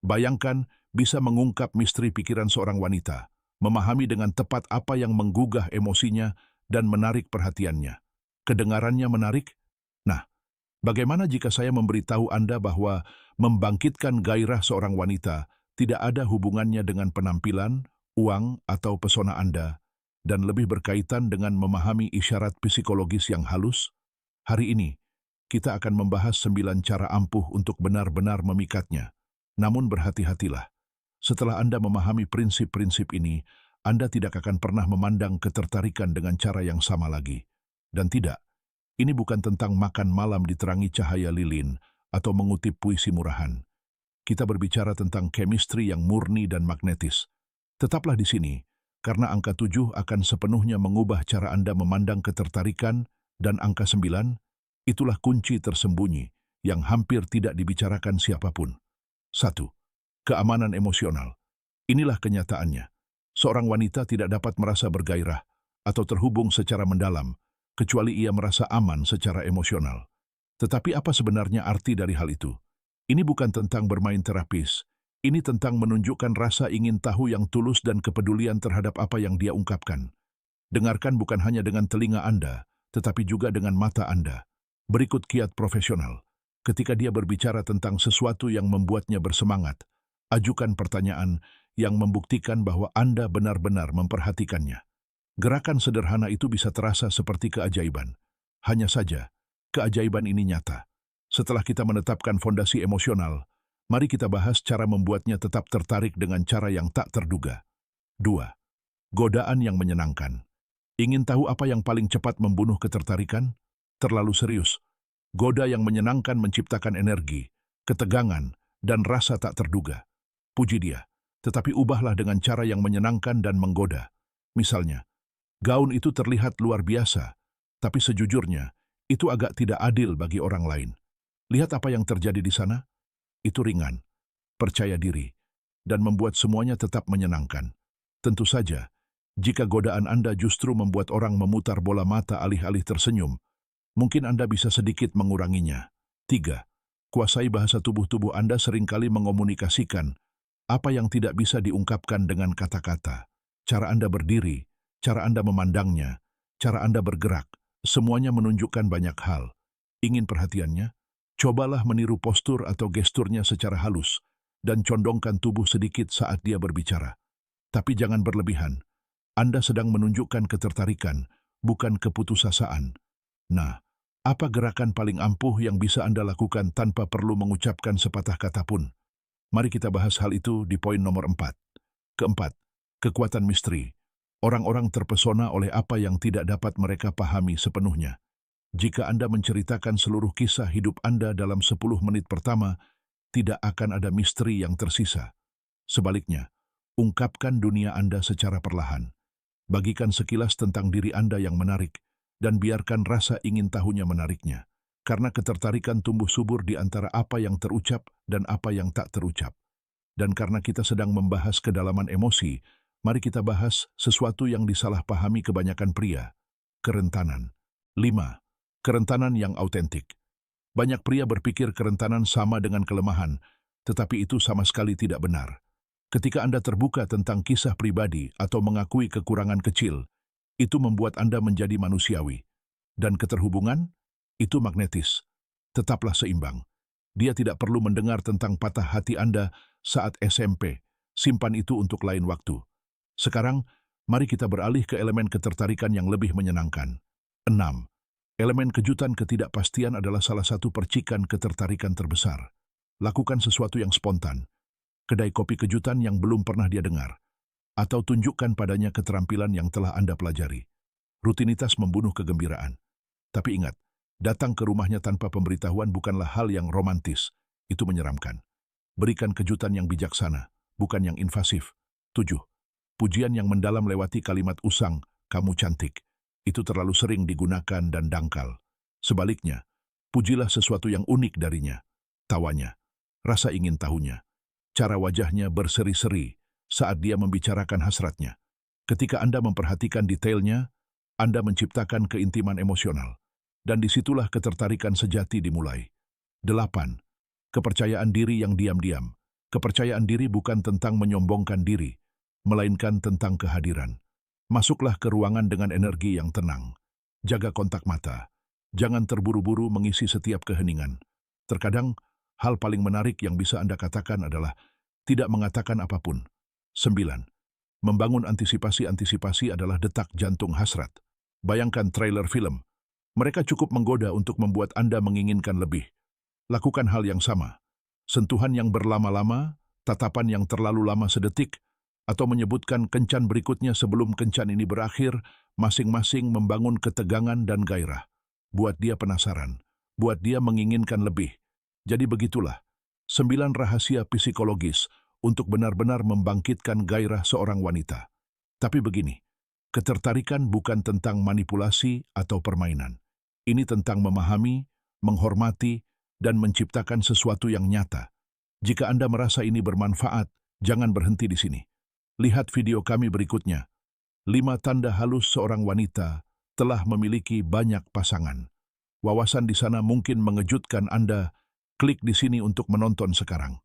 Bayangkan bisa mengungkap misteri pikiran seorang wanita, memahami dengan tepat apa yang menggugah emosinya dan menarik perhatiannya. Kedengarannya menarik? Nah, bagaimana jika saya memberitahu Anda bahwa membangkitkan gairah seorang wanita tidak ada hubungannya dengan penampilan, uang, atau pesona Anda, dan lebih berkaitan dengan memahami isyarat psikologis yang halus? Hari ini, kita akan membahas 9 cara ampuh untuk benar-benar memikatnya. Namun berhati-hatilah. Setelah Anda memahami prinsip-prinsip ini, Anda tidak akan pernah memandang ketertarikan dengan cara yang sama lagi. Dan tidak, ini bukan tentang makan malam diterangi cahaya lilin atau mengutip puisi murahan. Kita berbicara tentang chemistry yang murni dan magnetis. Tetaplah di sini, karena angka 7 akan sepenuhnya mengubah cara Anda memandang ketertarikan, dan angka 9, itulah kunci tersembunyi yang hampir tidak dibicarakan siapapun. 1. Keamanan emosional. Inilah kenyataannya. Seorang wanita tidak dapat merasa bergairah atau terhubung secara mendalam, kecuali ia merasa aman secara emosional. Tetapi apa sebenarnya arti dari hal itu? Ini bukan tentang bermain terapis. Ini tentang menunjukkan rasa ingin tahu yang tulus dan kepedulian terhadap apa yang dia ungkapkan. Dengarkan bukan hanya dengan telinga Anda, tetapi juga dengan mata Anda. Berikut kiat profesional. Ketika dia berbicara tentang sesuatu yang membuatnya bersemangat, ajukan pertanyaan yang membuktikan bahwa Anda benar-benar memperhatikannya. Gerakan sederhana itu bisa terasa seperti keajaiban. Hanya saja, keajaiban ini nyata. Setelah kita menetapkan fondasi emosional, mari kita bahas cara membuatnya tetap tertarik dengan cara yang tak terduga. 2. Godaan yang menyenangkan. Ingin tahu apa yang paling cepat membunuh ketertarikan? Terlalu serius. Goda yang menyenangkan menciptakan energi, ketegangan, dan rasa tak terduga. Puji dia, tetapi ubahlah dengan cara yang menyenangkan dan menggoda. Misalnya, gaun itu terlihat luar biasa, tapi sejujurnya, itu agak tidak adil bagi orang lain. Lihat apa yang terjadi di sana. Itu ringan, percaya diri, dan membuat semuanya tetap menyenangkan. Tentu saja, jika godaan Anda justru membuat orang memutar bola mata alih-alih tersenyum, mungkin Anda bisa sedikit menguranginya. 3. Kuasai bahasa tubuh Anda seringkali mengomunikasikan apa yang tidak bisa diungkapkan dengan kata-kata. Cara Anda berdiri, cara Anda memandangnya, cara Anda bergerak, semuanya menunjukkan banyak hal. Ingin perhatiannya? Cobalah meniru postur atau gesturnya secara halus dan condongkan tubuh sedikit saat dia berbicara. Tapi jangan berlebihan. Anda sedang menunjukkan ketertarikan, bukan keputusasaan. Nah, apa gerakan paling ampuh yang bisa Anda lakukan tanpa perlu mengucapkan sepatah kata pun? Mari kita bahas hal itu di poin nomor 4. Keempat, kekuatan misteri. Orang-orang terpesona oleh apa yang tidak dapat mereka pahami sepenuhnya. Jika Anda menceritakan seluruh kisah hidup Anda dalam 10 menit pertama, tidak akan ada misteri yang tersisa. Sebaliknya, ungkapkan dunia Anda secara perlahan. Bagikan sekilas tentang diri Anda yang menarik, dan biarkan rasa ingin tahunya menariknya. Karena ketertarikan tumbuh subur di antara apa yang terucap dan apa yang tak terucap. Dan karena kita sedang membahas kedalaman emosi, mari kita bahas sesuatu yang disalahpahami kebanyakan pria. Kerentanan. 5. Kerentanan yang autentik. Banyak pria berpikir kerentanan sama dengan kelemahan, tetapi itu sama sekali tidak benar. Ketika Anda terbuka tentang kisah pribadi atau mengakui kekurangan kecil, itu membuat Anda menjadi manusiawi. Dan keterhubungan, itu magnetis. Tetaplah seimbang. Dia tidak perlu mendengar tentang patah hati Anda saat SMP. Simpan itu untuk lain waktu. Sekarang, mari kita beralih ke elemen ketertarikan yang lebih menyenangkan. 6. Elemen kejutan ketidakpastian adalah salah satu percikan ketertarikan terbesar. Lakukan sesuatu yang spontan. Kedai kopi kejutan yang belum pernah dia dengar. Atau tunjukkan padanya keterampilan yang telah Anda pelajari. Rutinitas membunuh kegembiraan. Tapi ingat, datang ke rumahnya tanpa pemberitahuan bukanlah hal yang romantis. Itu menyeramkan. Berikan kejutan yang bijaksana, bukan yang invasif. 7. Pujian yang mendalam lewati kalimat usang, kamu cantik. Itu terlalu sering digunakan dan dangkal. Sebaliknya, pujilah sesuatu yang unik darinya. Tawanya, rasa ingin tahunya. Cara wajahnya berseri-seri saat dia membicarakan hasratnya. Ketika Anda memperhatikan detailnya, Anda menciptakan keintiman emosional. Dan disitulah ketertarikan sejati dimulai. 8. Kepercayaan diri yang diam-diam. Kepercayaan diri bukan tentang menyombongkan diri, melainkan tentang kehadiran. Masuklah ke ruangan dengan energi yang tenang. Jaga kontak mata. Jangan terburu-buru mengisi setiap keheningan. Terkadang, hal paling menarik yang bisa Anda katakan adalah tidak mengatakan apapun. 9. Membangun antisipasi adalah detak jantung hasrat. Bayangkan trailer film. Mereka cukup menggoda untuk membuat Anda menginginkan lebih. Lakukan hal yang sama. Sentuhan yang berlama-lama, tatapan yang terlalu lama sedetik, atau menyebutkan kencan berikutnya sebelum kencan ini berakhir, masing-masing membangun ketegangan dan gairah. Buat dia penasaran, buat dia menginginkan lebih. Jadi begitulah, 9 rahasia psikologis untuk benar-benar membangkitkan gairah seorang wanita. Tapi begini, ketertarikan bukan tentang manipulasi atau permainan. Ini tentang memahami, menghormati, dan menciptakan sesuatu yang nyata. Jika Anda merasa ini bermanfaat, jangan berhenti di sini. Lihat video kami berikutnya. 5 tanda halus seorang wanita telah memiliki banyak pasangan. Wawasan di sana mungkin mengejutkan Anda. Klik di sini untuk menonton sekarang.